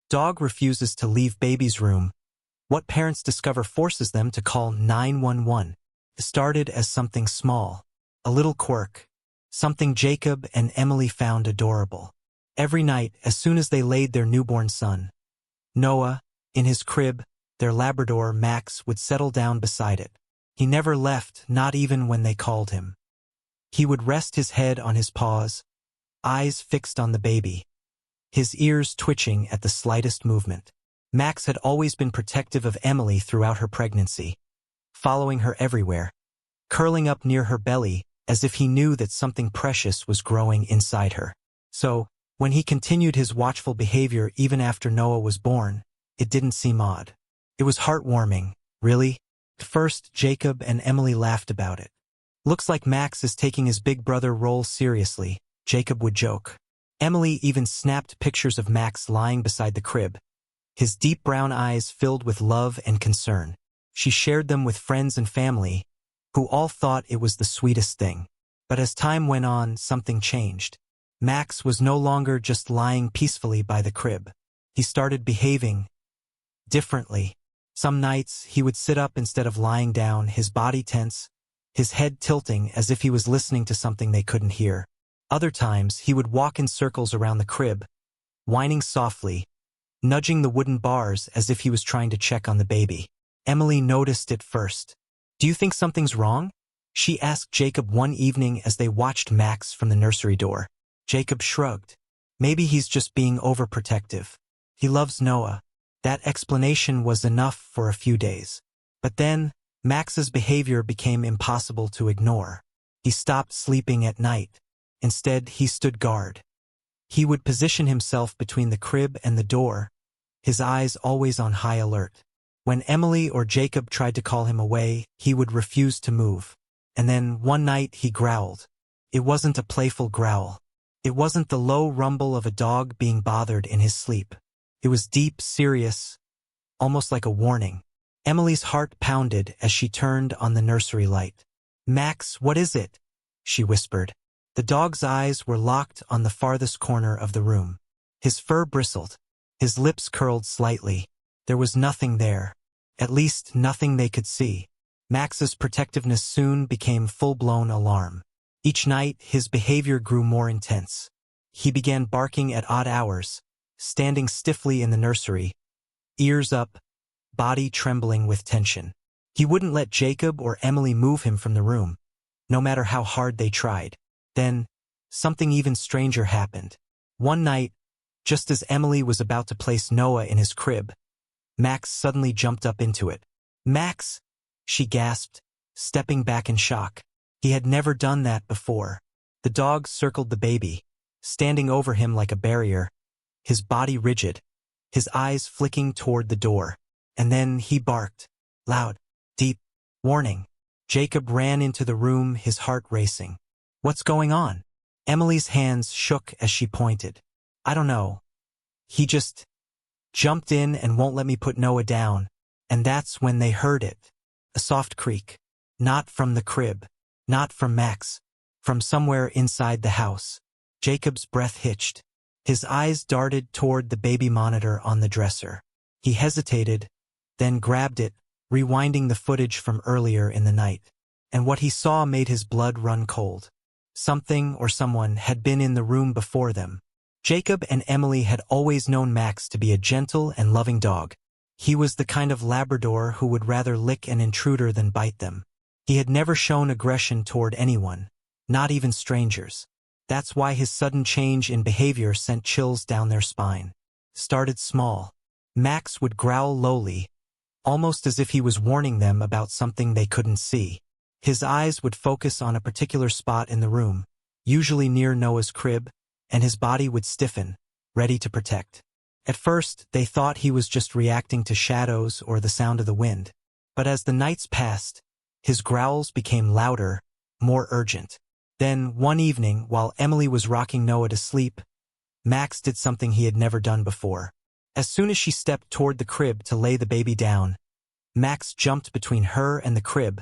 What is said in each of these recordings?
Dog refuses to leave baby's room. What parents discover forces them to call 911. It started as something small, a little quirk, something Jacob and Emily found adorable. Every night, as soon as they laid their newborn son, Noah, in his crib, their Labrador Max would settle down beside it. He never left, not even when they called him. He would rest his head on his paws, eyes fixed on the baby, his ears twitching at the slightest movement. Max had always been protective of Emily throughout her pregnancy, following her everywhere, curling up near her belly as if he knew that something precious was growing inside her. So, when he continued his watchful behavior even after Noah was born, it didn't seem odd. It was heartwarming, really. At first, Jacob and Emily laughed about it. Looks like Max is taking his big brother role seriously, Jacob would joke. Emily even snapped pictures of Max lying beside the crib, his deep brown eyes filled with love and concern. She shared them with friends and family, who all thought it was the sweetest thing. But as time went on, something changed. Max was no longer just lying peacefully by the crib. He started behaving differently. Some nights, he would sit up instead of lying down, his body tense, his head tilting as if he was listening to something they couldn't hear. Other times, he would walk in circles around the crib, whining softly, nudging the wooden bars as if he was trying to check on the baby. Emily noticed it first. "Do you think something's wrong?" she asked Jacob one evening as they watched Max from the nursery door. Jacob shrugged. "Maybe he's just being overprotective. He loves Noah." That explanation was enough for a few days. But then, Max's behavior became impossible to ignore. He stopped sleeping at night. Instead, he stood guard. He would position himself between the crib and the door, his eyes always on high alert. When Emily or Jacob tried to call him away, he would refuse to move. And then, one night, he growled. It wasn't a playful growl. It wasn't the low rumble of a dog being bothered in his sleep. It was deep, serious, almost like a warning. Emily's heart pounded as she turned on the nursery light. "Max, what is it?" she whispered. The dog's eyes were locked on the farthest corner of the room. His fur bristled. His lips curled slightly. There was nothing there. At least, nothing they could see. Max's protectiveness soon became full-blown alarm. Each night, his behavior grew more intense. He began barking at odd hours, standing stiffly in the nursery, ears up, body trembling with tension. He wouldn't let Jacob or Emily move him from the room, no matter how hard they tried. Then, something even stranger happened. One night, just as Emily was about to place Noah in his crib, Max suddenly jumped up into it. "Max!" she gasped, stepping back in shock. He had never done that before. The dog circled the baby, standing over him like a barrier, his body rigid, his eyes flicking toward the door. And then he barked. Loud, deep, warning. Jacob ran into the room, his heart racing. "What's going on?" Emily's hands shook as she pointed. "I don't know. He just jumped in and won't let me put Noah down." And that's when they heard it. A soft creak. Not from the crib. Not from Max. From somewhere inside the house. Jacob's breath hitched. His eyes darted toward the baby monitor on the dresser. He hesitated, then grabbed it, rewinding the footage from earlier in the night. And what he saw made his blood run cold. Something or someone had been in the room before them. Jacob and Emily had always known Max to be a gentle and loving dog. He was the kind of Labrador who would rather lick an intruder than bite them. He had never shown aggression toward anyone, not even strangers. That's why his sudden change in behavior sent chills down their spine. Started small. Max would growl lowly, almost as if he was warning them about something they couldn't see. His eyes would focus on a particular spot in the room, usually near Noah's crib, and his body would stiffen, ready to protect. At first, they thought he was just reacting to shadows or the sound of the wind. But as the nights passed, his growls became louder, more urgent. Then, one evening, while Emily was rocking Noah to sleep, Max did something he had never done before. As soon as she stepped toward the crib to lay the baby down, Max jumped between her and the crib,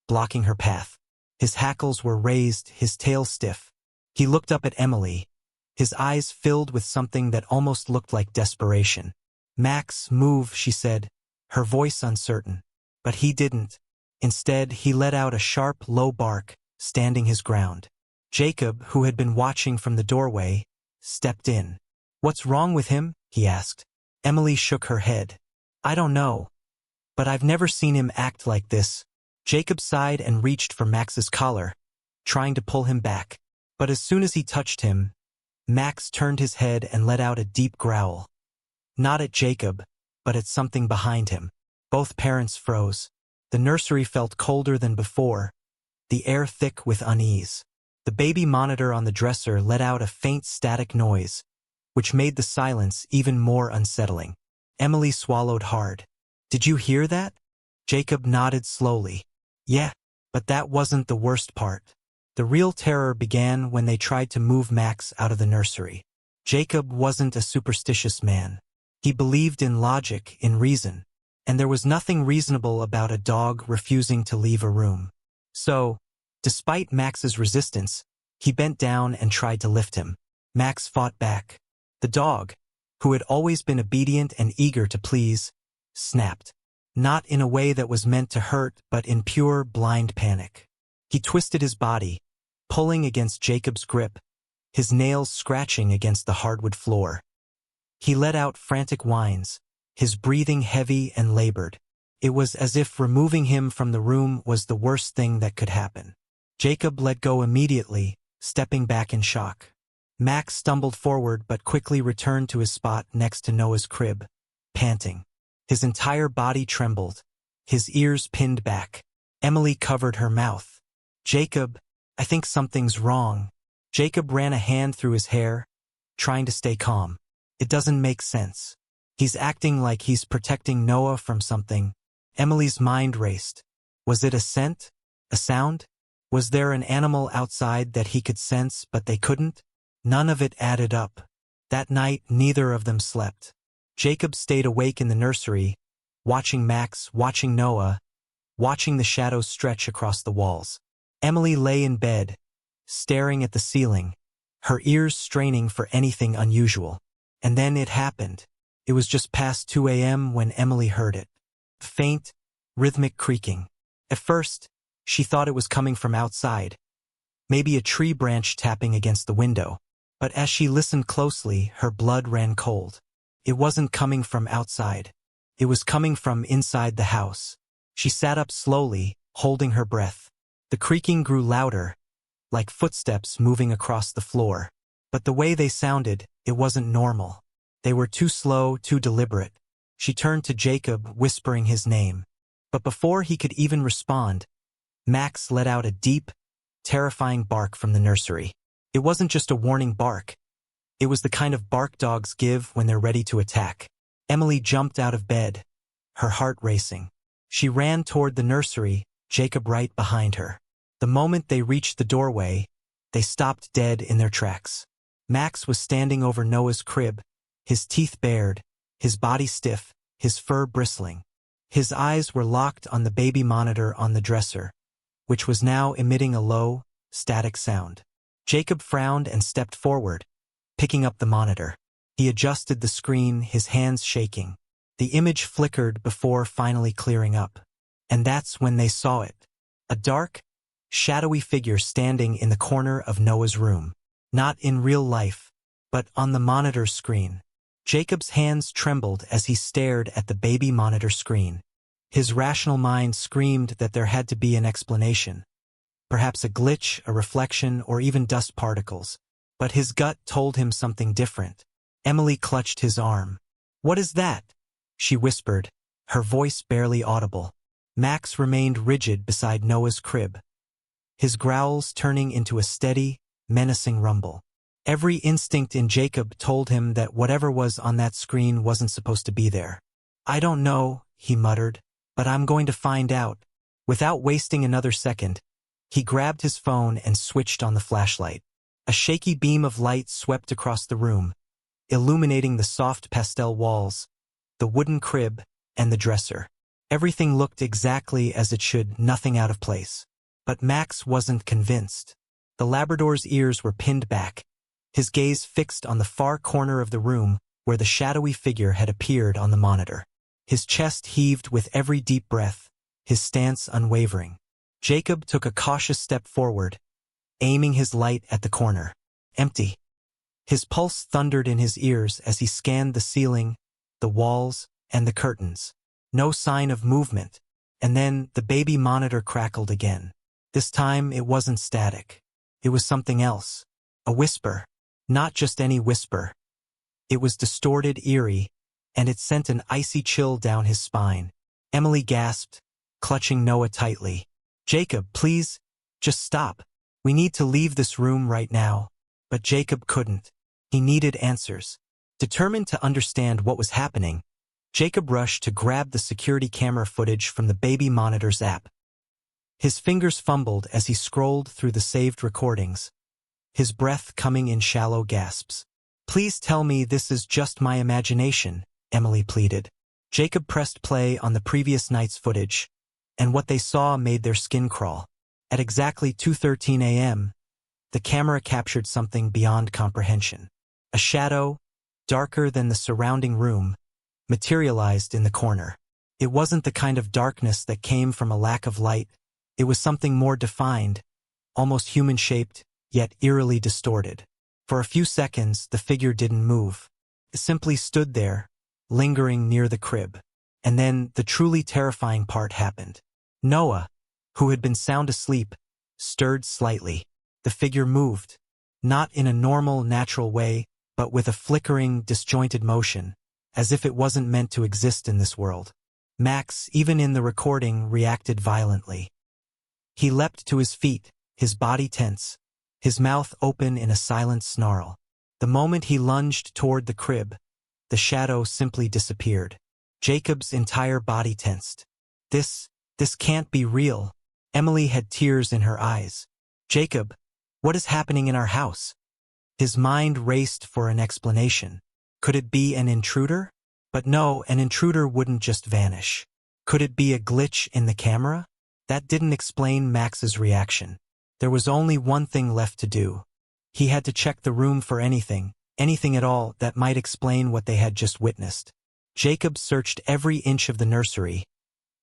blocking her path. His hackles were raised, his tail stiff. He looked up at Emily, his eyes filled with something that almost looked like desperation. "Max, move," she said, her voice uncertain. But he didn't. Instead, he let out a sharp, low bark, standing his ground. Jacob, who had been watching from the doorway, stepped in. "What's wrong with him?" he asked. Emily shook her head. "I don't know. But I've never seen him act like this." Jacob sighed and reached for Max's collar, trying to pull him back. But as soon as he touched him, Max turned his head and let out a deep growl. Not at Jacob, but at something behind him. Both parents froze. The nursery felt colder than before, the air thick with unease. The baby monitor on the dresser let out a faint static noise, which made the silence even more unsettling. Emily swallowed hard. "Did you hear that?" Jacob nodded slowly. "Yeah, but that wasn't the worst part." The real terror began when they tried to move Max out of the nursery. Jacob wasn't a superstitious man. He believed in logic, in reason, and there was nothing reasonable about a dog refusing to leave a room. So, despite Max's resistance, he bent down and tried to lift him. Max fought back. The dog, who had always been obedient and eager to please, snapped. Not in a way that was meant to hurt, but in pure, blind panic. He twisted his body, pulling against Jacob's grip, his nails scratching against the hardwood floor. He let out frantic whines, his breathing heavy and labored. It was as if removing him from the room was the worst thing that could happen. Jacob let go immediately, stepping back in shock. Max stumbled forward but quickly returned to his spot next to Noah's crib, panting. His entire body trembled, his ears pinned back. Emily covered her mouth. "Jacob, I think something's wrong." Jacob ran a hand through his hair, trying to stay calm. "It doesn't make sense. He's acting like he's protecting Noah from something." Emily's mind raced. Was it a scent? A sound? Was there an animal outside that he could sense but they couldn't? None of it added up. That night, neither of them slept. Jacob stayed awake in the nursery, watching Max, watching Noah, watching the shadows stretch across the walls. Emily lay in bed, staring at the ceiling, her ears straining for anything unusual. And then it happened. It was just past 2 a.m. when Emily heard it. Faint, rhythmic creaking. At first, she thought it was coming from outside, maybe a tree branch tapping against the window. But as she listened closely, her blood ran cold. It wasn't coming from outside. It was coming from inside the house. She sat up slowly, holding her breath. The creaking grew louder, like footsteps moving across the floor. But the way they sounded, it wasn't normal. They were too slow, too deliberate. She turned to Jacob, whispering his name. But before he could even respond, Max let out a deep, terrifying bark from the nursery. It wasn't just a warning bark. It was the kind of bark dogs give when they're ready to attack. Emily jumped out of bed, her heart racing. She ran toward the nursery, Jacob right behind her. The moment they reached the doorway, they stopped dead in their tracks. Max was standing over Noah's crib, his teeth bared, his body stiff, his fur bristling. His eyes were locked on the baby monitor on the dresser, which was now emitting a low, static sound. Jacob frowned and stepped forward, picking up the monitor. He adjusted the screen, his hands shaking. The image flickered before finally clearing up. And that's when they saw it. A dark, shadowy figure standing in the corner of Noah's room. Not in real life, but on the monitor screen. Jacob's hands trembled as he stared at the baby monitor screen. His rational mind screamed that there had to be an explanation. Perhaps a glitch, a reflection, or even dust particles. But his gut told him something different. Emily clutched his arm. "What is that?" she whispered, her voice barely audible. Max remained rigid beside Noah's crib, his growls turning into a steady, menacing rumble. Every instinct in Jacob told him that whatever was on that screen wasn't supposed to be there. "I don't know," he muttered, "but I'm going to find out." Without wasting another second, he grabbed his phone and switched on the flashlight. A shaky beam of light swept across the room, illuminating the soft pastel walls, the wooden crib, and the dresser. Everything looked exactly as it should, nothing out of place. But Max wasn't convinced. The Labrador's ears were pinned back, his gaze fixed on the far corner of the room where the shadowy figure had appeared on the monitor. His chest heaved with every deep breath, his stance unwavering. Jacob took a cautious step forward, aiming his light at the corner. Empty. His pulse thundered in his ears as he scanned the ceiling, the walls, and the curtains. No sign of movement. And then the baby monitor crackled again. This time it wasn't static. It was something else. A whisper. Not just any whisper. It was distorted, eerie, and it sent an icy chill down his spine. Emily gasped, clutching Noah tightly. Jacob, please, just stop. We need to leave this room right now. But Jacob couldn't. He needed answers. Determined to understand what was happening, Jacob rushed to grab the security camera footage from the baby monitor's app. His fingers fumbled as he scrolled through the saved recordings, his breath coming in shallow gasps. Please tell me this is just my imagination, Emily pleaded. Jacob pressed play on the previous night's footage, and what they saw made their skin crawl. At exactly 2:13 a.m., the camera captured something beyond comprehension. A shadow, darker than the surrounding room, materialized in the corner. It wasn't the kind of darkness that came from a lack of light. It was something more defined, almost human-shaped, yet eerily distorted. For a few seconds, the figure didn't move. It simply stood there, lingering near the crib. And then the truly terrifying part happened. Noah, who had been sound asleep, stirred slightly. The figure moved, not in a normal, natural way, but with a flickering, disjointed motion, as if it wasn't meant to exist in this world. Max, even in the recording, reacted violently. He leapt to his feet, his body tense, his mouth open in a silent snarl. The moment he lunged toward the crib, the shadow simply disappeared. Jacob's entire body tensed. This can't be real. Emily had tears in her eyes. Jacob, what is happening in our house? His mind raced for an explanation. Could it be an intruder? But no, an intruder wouldn't just vanish. Could it be a glitch in the camera? That didn't explain Max's reaction. There was only one thing left to do. He had to check the room for anything at all that might explain what they had just witnessed. Jacob searched every inch of the nursery,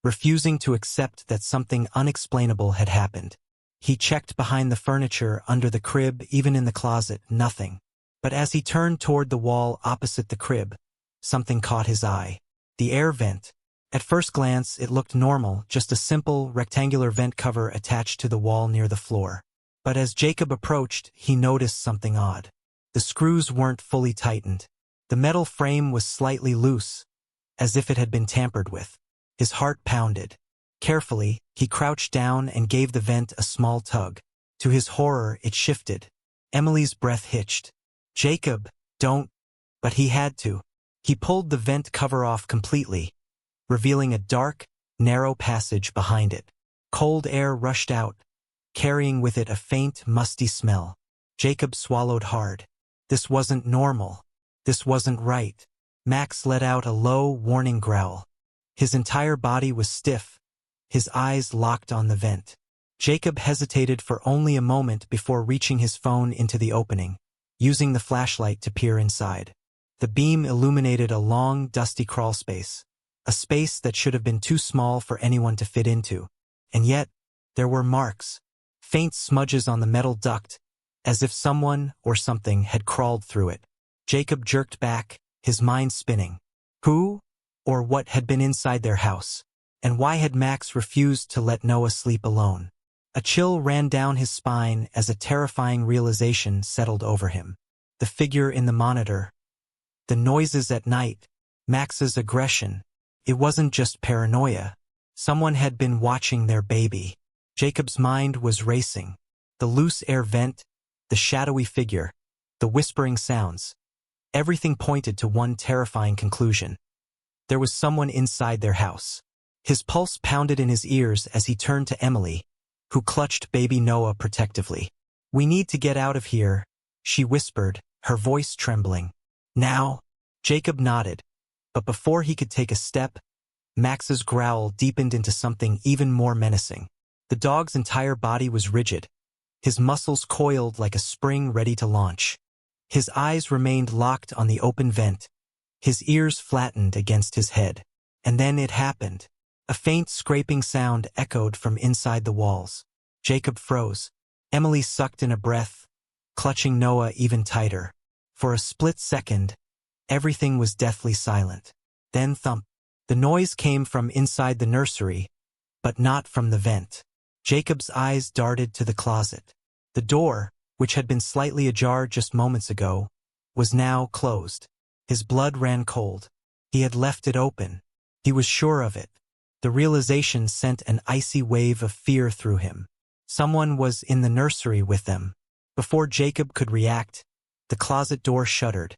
refusing to accept that something unexplainable had happened. He checked behind the furniture, under the crib, even in the closet, nothing. But as he turned toward the wall opposite the crib, something caught his eye. The air vent. At first glance, it looked normal, just a simple, rectangular vent cover attached to the wall near the floor. But as Jacob approached, he noticed something odd. The screws weren't fully tightened. The metal frame was slightly loose, as if it had been tampered with. His heart pounded. Carefully, he crouched down and gave the vent a small tug. To his horror, it shifted. Emily's breath hitched. Jacob, don't. But he had to. He pulled the vent cover off completely, revealing a dark, narrow passage behind it. Cold air rushed out, carrying with it a faint, musty smell. Jacob swallowed hard. This wasn't normal. This wasn't right. Max let out a low, warning growl. His entire body was stiff, his eyes locked on the vent. Jacob hesitated for only a moment before reaching his phone into the opening, using the flashlight to peer inside. The beam illuminated a long, dusty crawl space, a space that should have been too small for anyone to fit into. And yet, there were marks, faint smudges on the metal duct, as if someone or something had crawled through it. Jacob jerked back, his mind spinning. Who or what had been inside their house? And why had Max refused to let Noah sleep alone? A chill ran down his spine as a terrifying realization settled over him. The figure in the monitor, the noises at night, Max's aggression. It wasn't just paranoia. Someone had been watching their baby. Jacob's mind was racing. The loose air vent, the shadowy figure, the whispering sounds. Everything pointed to one terrifying conclusion. There was someone inside their house. His pulse pounded in his ears as he turned to Emily, who clutched baby Noah protectively. "We need to get out of here," she whispered, her voice trembling. "Now?" Jacob nodded, but before he could take a step, Max's growl deepened into something even more menacing. The dog's entire body was rigid, his muscles coiled like a spring ready to launch. His eyes remained locked on the open vent, His ears flattened against his head. And then it happened. A faint scraping sound echoed from inside the walls. Jacob froze. Emily sucked in a breath, clutching Noah even tighter. For a split second, everything was deathly silent. Then thump. The noise came from inside the nursery, but not from the vent. Jacob's eyes darted to the closet. The door, which had been slightly ajar just moments ago, was now closed. His blood ran cold. He had left it open. He was sure of it. The realization sent an icy wave of fear through him. Someone was in the nursery with them. Before Jacob could react, the closet door shuddered,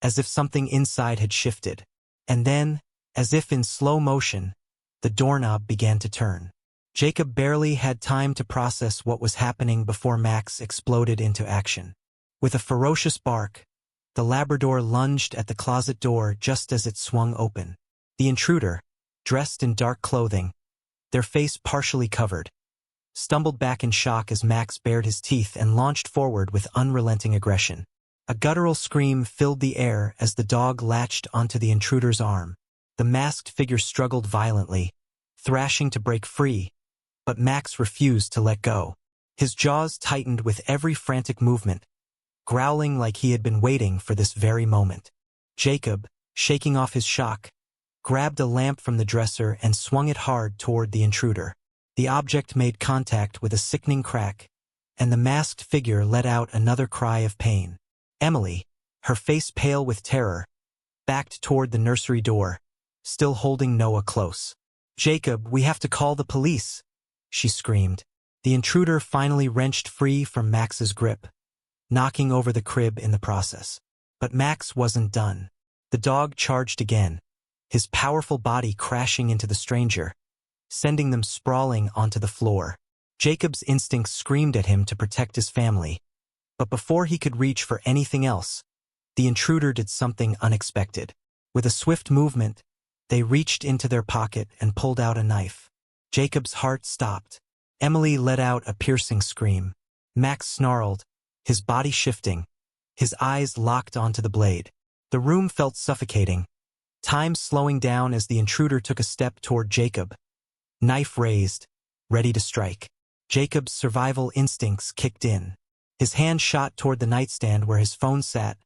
as if something inside had shifted. And then, as if in slow motion, the doorknob began to turn. Jacob barely had time to process what was happening before Max exploded into action. With a ferocious bark, the Labrador lunged at the closet door just as it swung open. The intruder, dressed in dark clothing, their face partially covered, stumbled back in shock as Max bared his teeth and launched forward with unrelenting aggression. A guttural scream filled the air as the dog latched onto the intruder's arm. The masked figure struggled violently, thrashing to break free, but Max refused to let go. His jaws tightened with every frantic movement, growling like he had been waiting for this very moment. Jacob, shaking off his shock, grabbed a lamp from the dresser and swung it hard toward the intruder. The object made contact with a sickening crack, and the masked figure let out another cry of pain. Emily, her face pale with terror, backed toward the nursery door, still holding Noah close. "Jacob, we have to call the police," she screamed. The intruder finally wrenched free from Max's grip, knocking over the crib in the process. But Max wasn't done. The dog charged again, his powerful body crashing into the stranger, sending them sprawling onto the floor. Jacob's instincts screamed at him to protect his family, but before he could reach for anything else, the intruder did something unexpected. With a swift movement, they reached into their pocket and pulled out a knife. Jacob's heart stopped. Emily let out a piercing scream. Max snarled, his body shifting, his eyes locked onto the blade. The room felt suffocating, time slowing down as the intruder took a step toward Jacob, knife raised, ready to strike. Jacob's survival instincts kicked in. His hand shot toward the nightstand where his phone sat,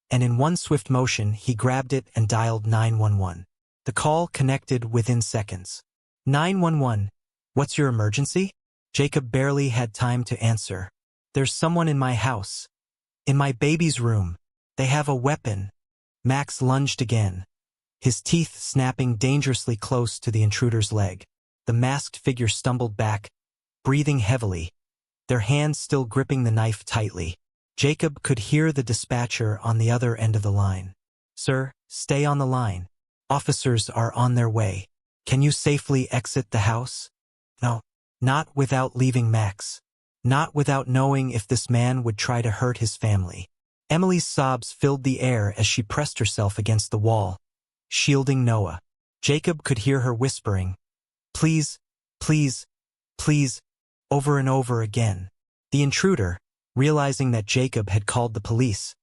and in one swift motion he grabbed it and dialed 911. The call connected within seconds. 911, what's your emergency? Jacob barely had time to answer. There's someone in my house. In my baby's room. They have a weapon. Max lunged again, his teeth snapping dangerously close to the intruder's leg. The masked figure stumbled back, breathing heavily, their hands still gripping the knife tightly. Jacob could hear the dispatcher on the other end of the line. "Sir, stay on the line. Officers are on their way. Can you safely exit the house?" "No, not without leaving Max. Not without knowing if this man would try to hurt his family." Emily's sobs filled the air as she pressed herself against the wall, shielding Noah. Jacob could hear her whispering, "Please, please, please," over and over again. The intruder, realizing that Jacob had called the police,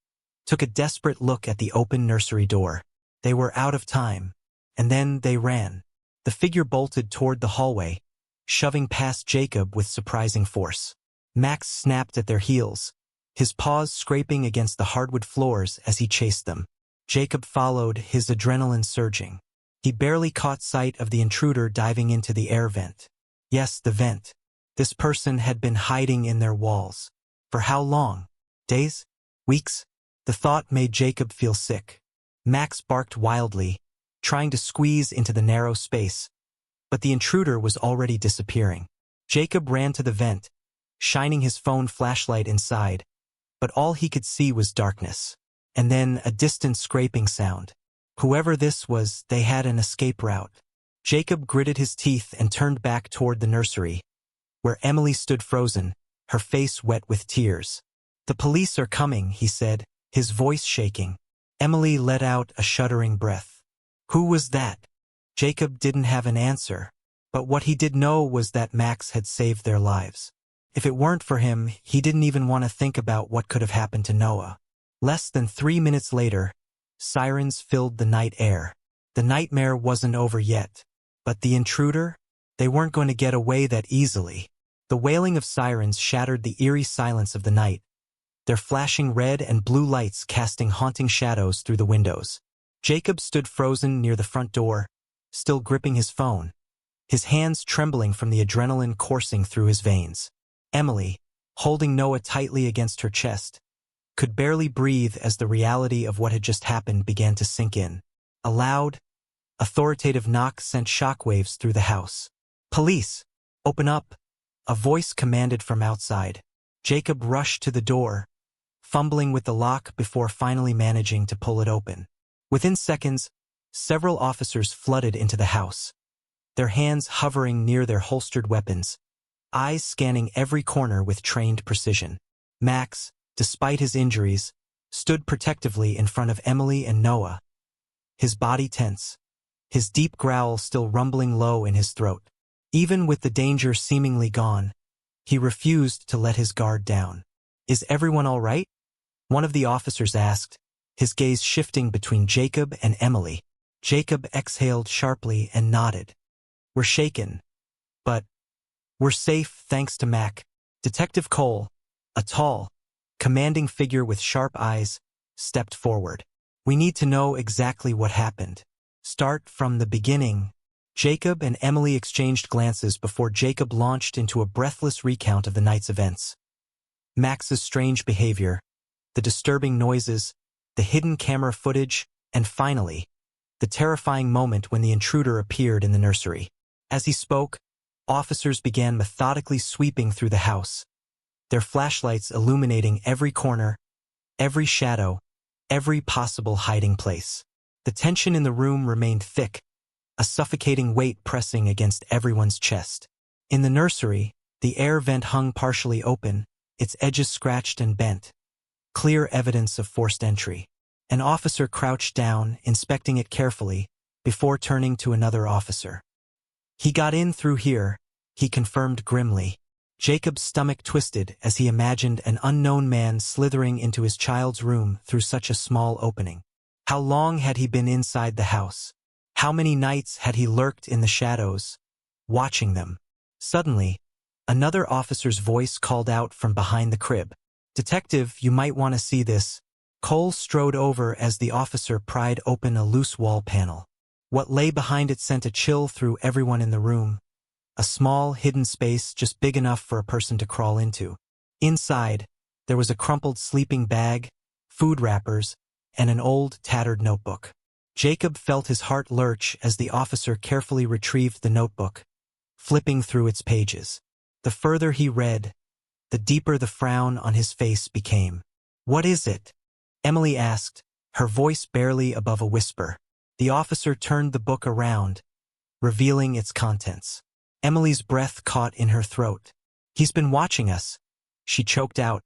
took a desperate look at the open nursery door. They were out of time, and then they ran. The figure bolted toward the hallway, shoving past Jacob with surprising force. Max snapped at their heels, his paws scraping against the hardwood floors as he chased them. Jacob followed, his adrenaline surging. He barely caught sight of the intruder diving into the air vent. Yes, the vent. This person had been hiding in their walls. For how long? Days? Weeks? The thought made Jacob feel sick. Max barked wildly, trying to squeeze into the narrow space, but the intruder was already disappearing. Jacob ran to the vent, shining his phone flashlight inside, but all he could see was darkness. And then a distant scraping sound. Whoever this was, they had an escape route. Jacob gritted his teeth and turned back toward the nursery, where Emily stood frozen, her face wet with tears. "The police are coming," he said, his voice shaking. Emily let out a shuddering breath. Who was that? Jacob didn't have an answer, but what he did know was that Max had saved their lives. If it weren't for him, he didn't even want to think about what could have happened to Noah. Less than 3 minutes later, Sirens filled the night air. The nightmare wasn't over yet. But the intruder? They weren't going to get away that easily. The wailing of sirens shattered the eerie silence of the night, their flashing red and blue lights casting haunting shadows through the windows. Jacob stood frozen near the front door, still gripping his phone, his hands trembling from the adrenaline coursing through his veins. Emily, holding Noah tightly against her chest, could barely breathe as the reality of what had just happened began to sink in. A loud, authoritative knock sent shockwaves through the house. "Police! Open up!" A voice commanded from outside. Jacob rushed to the door, fumbling with the lock before finally managing to pull it open. Within seconds, several officers flooded into the house, their hands hovering near their holstered weapons, eyes scanning every corner with trained precision. Max, despite his injuries, stood protectively in front of Emily and Noah, his body tense, his deep growl still rumbling low in his throat. Even with the danger seemingly gone, he refused to let his guard down. "Is everyone all right?" one of the officers asked, his gaze shifting between Jacob and Emily. Jacob exhaled sharply and nodded. "We're shaken, but we're safe thanks to Mac." Detective Cole, a tall, commanding figure with sharp eyes, stepped forward. "We need to know exactly what happened. Start from the beginning." Jacob and Emily exchanged glances before Jacob launched into a breathless recount of the night's events. Max's strange behavior, the disturbing noises, the hidden camera footage, and finally, the terrifying moment when the intruder appeared in the nursery. As he spoke, officers began methodically sweeping through the house, their flashlights illuminating every corner, every shadow, every possible hiding place. The tension in the room remained thick, a suffocating weight pressing against everyone's chest. In the nursery, the air vent hung partially open, its edges scratched and bent, clear evidence of forced entry. An officer crouched down, inspecting it carefully, before turning to another officer. "He got in through here," he confirmed grimly. Jacob's stomach twisted as he imagined an unknown man slithering into his child's room through such a small opening. How long had he been inside the house? How many nights had he lurked in the shadows, watching them? Suddenly, another officer's voice called out from behind the crib. "Detective, you might want to see this." Cole strode over as the officer pried open a loose wall panel. What lay behind it sent a chill through everyone in the room. A small, hidden space just big enough for a person to crawl into. Inside, there was a crumpled sleeping bag, food wrappers, and an old, tattered notebook. Jacob felt his heart lurch as the officer carefully retrieved the notebook, flipping through its pages. The further he read, the deeper the frown on his face became. "What is it?" Emily asked, her voice barely above a whisper. The officer turned the book around, revealing its contents. Emily's breath caught in her throat. "He's been watching us," she choked out,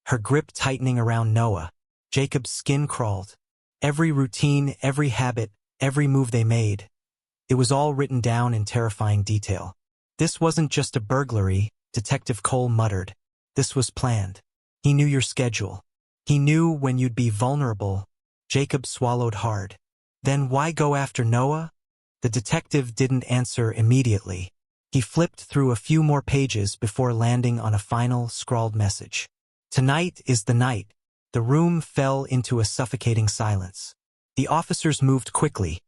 her grip tightening around Noah. Jacob's skin crawled. Every routine, every habit, every move they made. It was all written down in terrifying detail. "This wasn't just a burglary," Detective Cole muttered. "This was planned. He knew your schedule. He knew when you'd be vulnerable." Jacob swallowed hard. "Then why go after Noah?" The detective didn't answer immediately. He flipped through a few more pages before landing on a final, scrawled message. "Tonight is the night." The room fell into a suffocating silence. The officers moved quickly,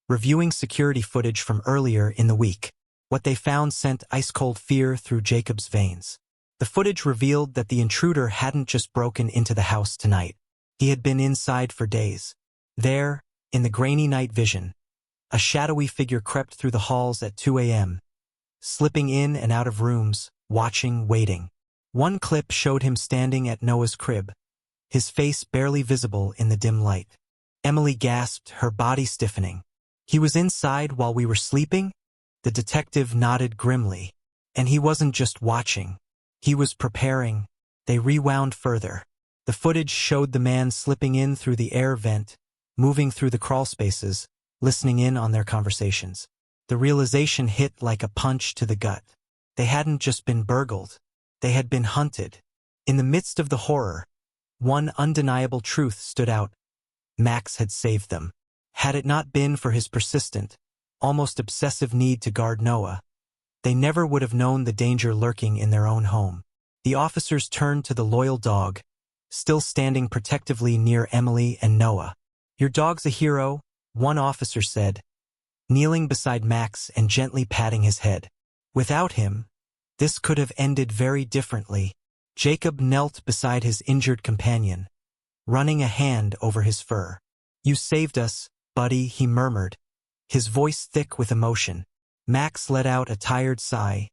reviewing security footage from earlier in the week. What they found sent ice-cold fear through Jacob's veins. The footage revealed that the intruder hadn't just broken into the house tonight. He had been inside for days. There, in the grainy night vision, a shadowy figure crept through the halls at 2 a.m., slipping in and out of rooms, watching, waiting. One clip showed him standing at Noah's crib, his face barely visible in the dim light. Emily gasped, her body stiffening. "He was inside while we were sleeping?" The detective nodded grimly. "And he wasn't just watching. He was preparing." They rewound further. The footage showed the man slipping in through the air vent, moving through the crawl spaces, listening in on their conversations. The realization hit like a punch to the gut. They hadn't just been burgled. They had been hunted. In the midst of the horror, one undeniable truth stood out. Max had saved them. Had it not been for his persistent, almost obsessive need to guard Noah, they never would have known the danger lurking in their own home. The officers turned to the loyal dog, still standing protectively near Emily and Noah. "Your dog's a hero," one officer said, kneeling beside Max and gently patting his head. Without him, this could have ended very differently. Jacob knelt beside his injured companion, running a hand over his fur. "You saved us, buddy," he murmured, his voice thick with emotion. Max let out a tired sigh,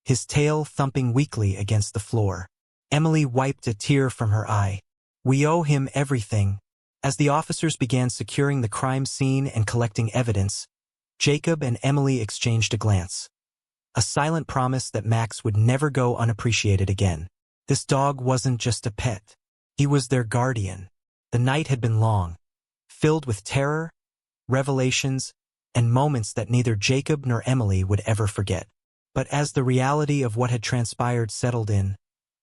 his tail thumping weakly against the floor. Emily wiped a tear from her eye. "We owe him everything." As the officers began securing the crime scene and collecting evidence, Jacob and Emily exchanged a glance. A silent promise that Max would never go unappreciated again. This dog wasn't just a pet. He was their guardian. The night had been long, filled with terror, revelations, and moments that neither Jacob nor Emily would ever forget. But as the reality of what had transpired settled in,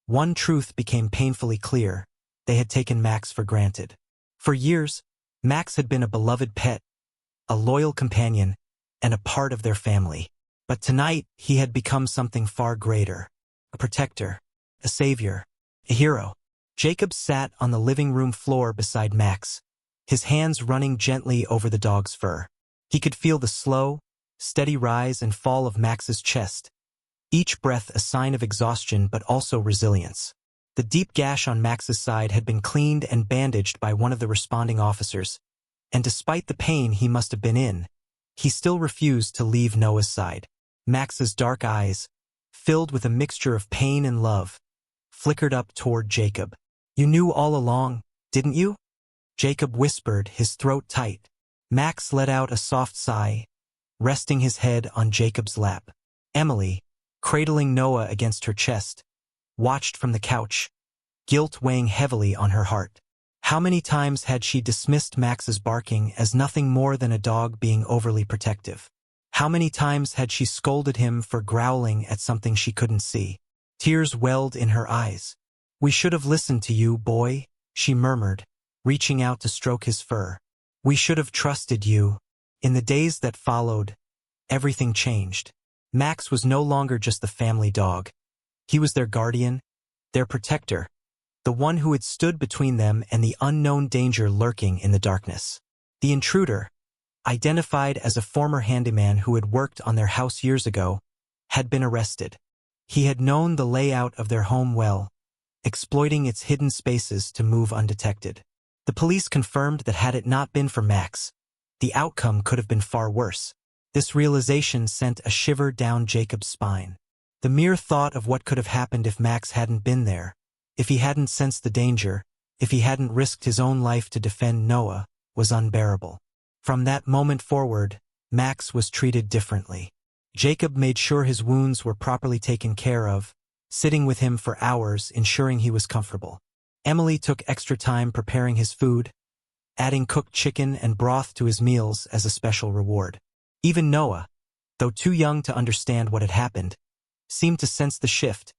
one truth became painfully clear: they had taken Max for granted. For years, Max had been a beloved pet, a loyal companion, and a part of their family. But tonight, he had become something far greater: a protector, a savior, a hero. Jacob sat on the living room floor beside Max, his hands running gently over the dog's fur. He could feel the slow, steady rise and fall of Max's chest, each breath a sign of exhaustion but also resilience. The deep gash on Max's side had been cleaned and bandaged by one of the responding officers, and despite the pain he must have been in, he still refused to leave Noah's side. Max's dark eyes, filled with a mixture of pain and love, flickered up toward Jacob. "You knew all along, didn't you?" Jacob whispered, his throat tight. Max let out a soft sigh, resting his head on Jacob's lap. Emily, cradling Noah against her chest, watched from the couch, guilt weighing heavily on her heart. How many times had she dismissed Max's barking as nothing more than a dog being overly protective? How many times had she scolded him for growling at something she couldn't see? Tears welled in her eyes. "We should have listened to you, boy," she murmured, reaching out to stroke his fur. "We should have trusted you." In the days that followed, everything changed. Max was no longer just the family dog. He was their guardian, their protector, the one who had stood between them and the unknown danger lurking in the darkness. The intruder, identified as a former handyman who had worked on their house years ago, had been arrested. He had known the layout of their home well, exploiting its hidden spaces to move undetected. The police confirmed that had it not been for Max, the outcome could have been far worse. This realization sent a shiver down Jacob's spine. The mere thought of what could have happened if Max hadn't been there, if he hadn't sensed the danger, if he hadn't risked his own life to defend Noah, was unbearable. From that moment forward, Max was treated differently. Jacob made sure his wounds were properly taken care of, sitting with him for hours, ensuring he was comfortable. Emily took extra time preparing his food, adding cooked chicken and broth to his meals as a special reward. Even Noah, though too young to understand what had happened, seemed to sense the shift,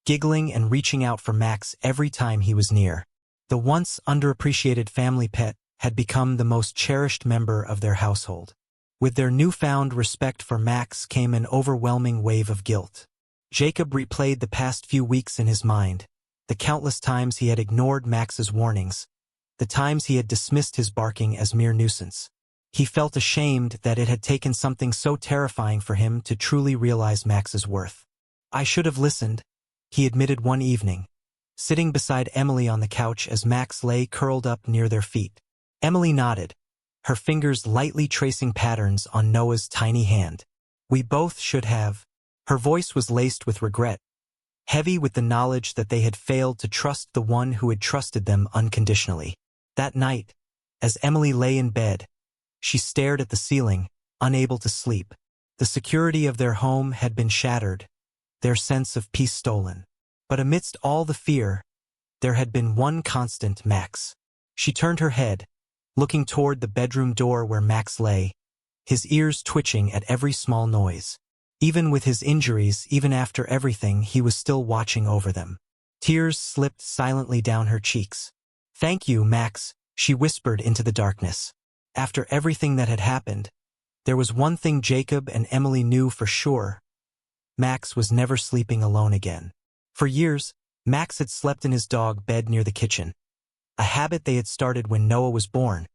giggling and reaching out for Max every time he was near. The once underappreciated family pet had become the most cherished member of their household. With their newfound respect for Max came an overwhelming wave of guilt. Jacob replayed the past few weeks in his mind, the countless times he had ignored Max's warnings, the times he had dismissed his barking as mere nuisance. He felt ashamed that it had taken something so terrifying for him to truly realize Max's worth. "I should have listened," he admitted one evening, sitting beside Emily on the couch as Max lay curled up near their feet. Emily nodded, her fingers lightly tracing patterns on Noah's tiny hand. "We both should have." Her voice was laced with regret, heavy with the knowledge that they had failed to trust the one who had trusted them unconditionally. That night, as Emily lay in bed, she stared at the ceiling, unable to sleep. The security of their home had been shattered, their sense of peace stolen. But amidst all the fear, there had been one constant: Max. She turned her head, looking toward the bedroom door where Max lay, his ears twitching at every small noise. Even with his injuries, even after everything, he was still watching over them. Tears slipped silently down her cheeks. "Thank you, Max," she whispered into the darkness. After everything that had happened, there was one thing Jacob and Emily knew for sure. Max was never sleeping alone again. For years, Max had slept in his dog bed near the kitchen, a habit they had started when Noah was born,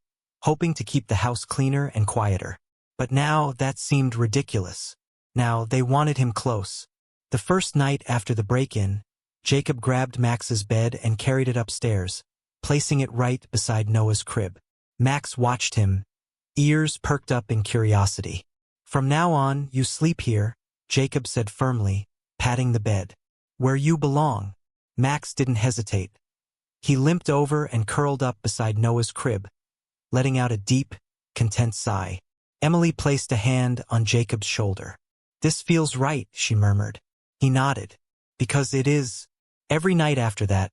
hoping to keep the house cleaner and quieter. But now that seemed ridiculous. Now they wanted him close. The first night after the break-in, Jacob grabbed Max's bed and carried it upstairs, placing it right beside Noah's crib. Max watched him, ears perked up in curiosity. "From now on, you sleep here," Jacob said firmly, patting the bed. "Where you belong." Max didn't hesitate. He limped over and curled up beside Noah's crib, letting out a deep, content sigh. Emily placed a hand on Jacob's shoulder. "This feels right," she murmured. He nodded. "Because it is." Every night after that,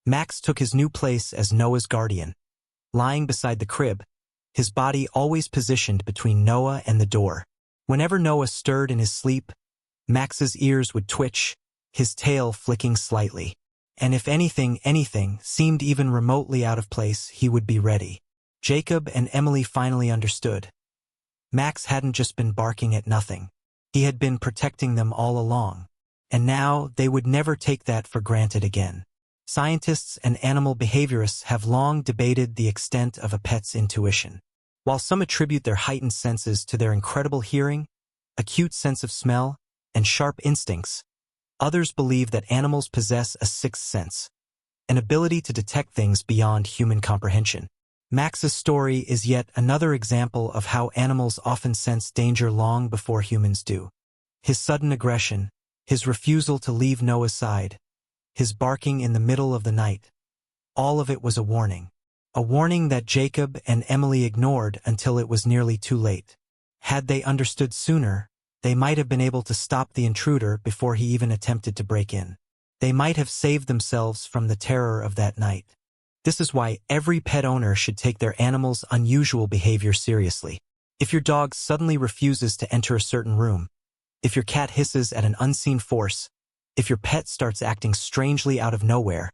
Max took his new place as Noah's guardian. Lying beside the crib, his body always positioned between Noah and the door. Whenever Noah stirred in his sleep, Max's ears would twitch, his tail flicking slightly. And if anything seemed even remotely out of place, he would be ready. Jacob and Emily finally understood. Max hadn't just been barking at nothing. He had been protecting them all along. And now they would never take that for granted again. Scientists and animal behaviorists have long debated the extent of a pet's intuition. While some attribute their heightened senses to their incredible hearing, acute sense of smell, and sharp instincts, others believe that animals possess a sixth sense, an ability to detect things beyond human comprehension. Max's story is yet another example of how animals often sense danger long before humans do. His sudden aggression, his refusal to leave Noah's side, his barking in the middle of the night, all of it was a warning. A warning that Jacob and Emily ignored until it was nearly too late. Had they understood sooner, they might have been able to stop the intruder before he even attempted to break in. They might have saved themselves from the terror of that night. This is why every pet owner should take their animal's unusual behavior seriously. If your dog suddenly refuses to enter a certain room, if your cat hisses at an unseen force, if your pet starts acting strangely out of nowhere,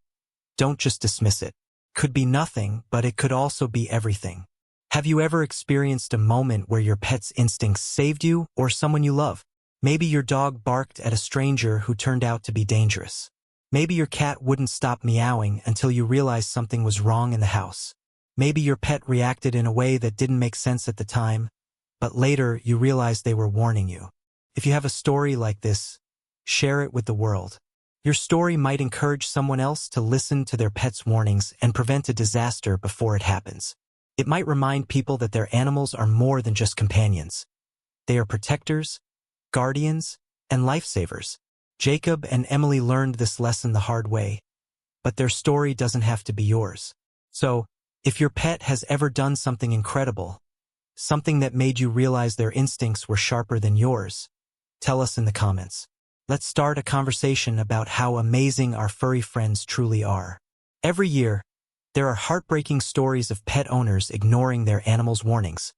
don't just dismiss it. Could be nothing, but it could also be everything. Have you ever experienced a moment where your pet's instincts saved you or someone you love? Maybe your dog barked at a stranger who turned out to be dangerous. Maybe your cat wouldn't stop meowing until you realized something was wrong in the house. Maybe your pet reacted in a way that didn't make sense at the time, but later you realized they were warning you. If you have a story like this, share it with the world. Your story might encourage someone else to listen to their pet's warnings and prevent a disaster before it happens. It might remind people that their animals are more than just companions. They are protectors, guardians, and lifesavers. Jacob and Emily learned this lesson the hard way, but their story doesn't have to be yours. So, if your pet has ever done something incredible, something that made you realize their instincts were sharper than yours, tell us in the comments. Let's start a conversation about how amazing our furry friends truly are. Every year, there are heartbreaking stories of pet owners ignoring their animals' warnings,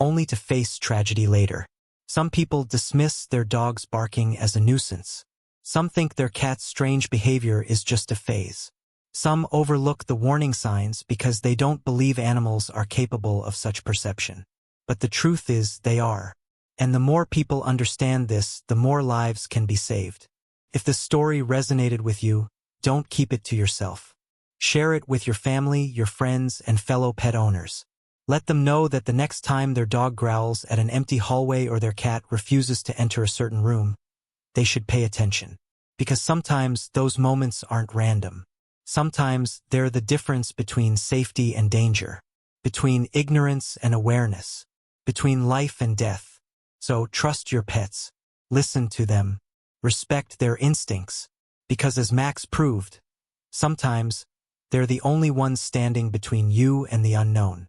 only to face tragedy later. Some people dismiss their dog's barking as a nuisance. Some think their cat's strange behavior is just a phase. Some overlook the warning signs because they don't believe animals are capable of such perception. But the truth is they are. And the more people understand this, the more lives can be saved. If the story resonated with you, don't keep it to yourself. Share it with your family, your friends, and fellow pet owners. Let them know that the next time their dog growls at an empty hallway or their cat refuses to enter a certain room, they should pay attention. Because sometimes those moments aren't random. Sometimes they're the difference between safety and danger, between ignorance and awareness, between life and death. So trust your pets, listen to them, respect their instincts, because as Max proved, sometimes they're the only ones standing between you and the unknown.